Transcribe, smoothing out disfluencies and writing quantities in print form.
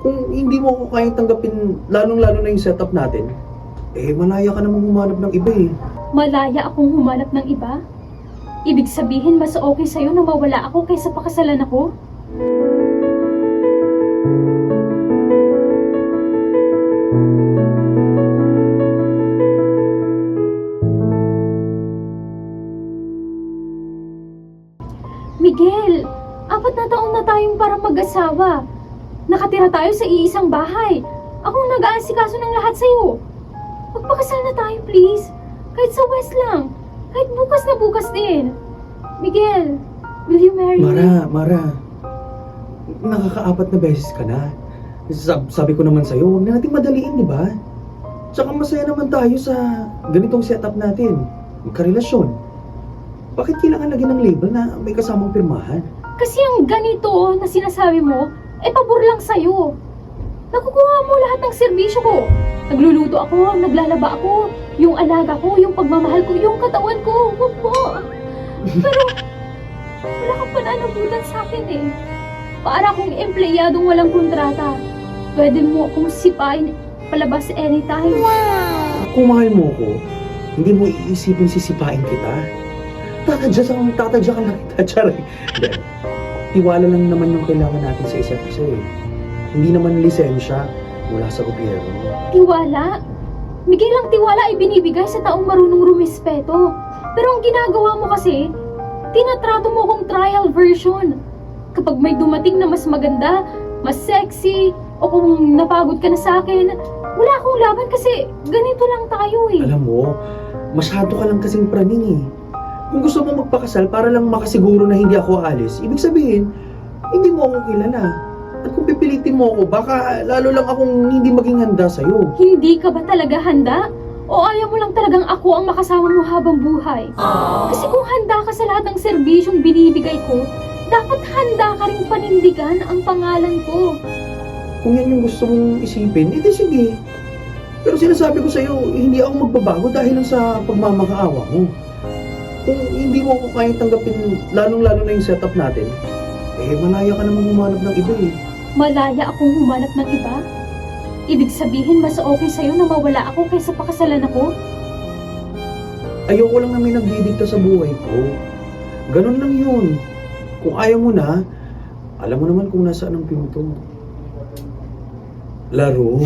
Kung hindi mo ako kayang tanggapin, lalong-lalo na yung setup natin, malaya ka namang humanap ng iba eh. Malaya akong humanap ng iba? Ibig sabihin, mas okay sa'yo na mawala ako kaysa pakasalan ako? Miguel, 4 na taon na tayong parang mag-asawa. Nakatira tayo sa iisang bahay. Akong nag-aasikaso ng lahat sa'yo. Magpakasal na tayo, please. Kahit sa West lang. Kahit bukas na bukas din. Miguel, will you marry me? Mara. Nakaka-4 na beses ka na. Sabi ko naman sa'yo, huwag na natin madaliin, di ba? Tsaka masaya naman tayo sa ganitong setup natin. Magkarelasyon. Bakit kailangan lagyan ng label na may kasamang pirmahan? Kasi ang ganito na sinasabi mo, pabor lang sa'yo. Nakukuha mo lahat ng serbisyo ko. Nagluluto ako, naglalaba ako, yung alaga ko, yung pagmamahal ko, yung katawan ko. Huwag po. Pero, wala kang pananagutan sa akin eh. Para akong empleyadong walang kontrata. Pwede mo akong sipain palabas anytime. Kung mahal mo ko, hindi mo iisipin sisipain kita. Tatadya ka lang kita, Charay. Tiwala lang naman yung kailangan natin sa isa't isa eh. Hindi naman lisensya mula sa gobyerno. Tiwala? Miguel, ang tiwala ay binibigay sa taong marunong rumispeto. Pero ang ginagawa mo kasi, tinatrato mo kong trial version. Kapag may dumating na mas maganda, mas sexy, o kung napagod ka na sa akin, wala akong laban kasi ganito lang tayo eh. Alam mo, masyado ka lang kasing praning eh. Kung gusto mo magpakasal para lang makasiguro na hindi ako aalis, ibig sabihin, hindi mo ako kilala. At kung pipilitin mo ako, baka lalo lang akong hindi maging handa sa'yo. Hindi ka ba talaga handa? O ayaw mo lang talagang ako ang makasama mo habang buhay? Kasi kung handa ka sa lahat ng serbisyong binibigay ko, dapat handa ka rin panindigan ang pangalan ko. Kung yan yung gusto mong isipin, edi sige. Pero sinasabi ko sa'yo, hindi ako magbabago dahil lang sa pagmamakaawa mo. Kung hindi mo ako kayang tanggapin, lalong-lalo na yung setup natin, malaya ka namang humanap ng iba eh. Malaya akong humanap ng iba? Ibig sabihin, mas okay sa'yo na mawala ako kaysa pakasalan ako? Ayoko lang na may nagdidikta sa buhay ko. Ganun lang yun. Kung ayaw mo na, alam mo naman kung nasaan ang pinto. Laro.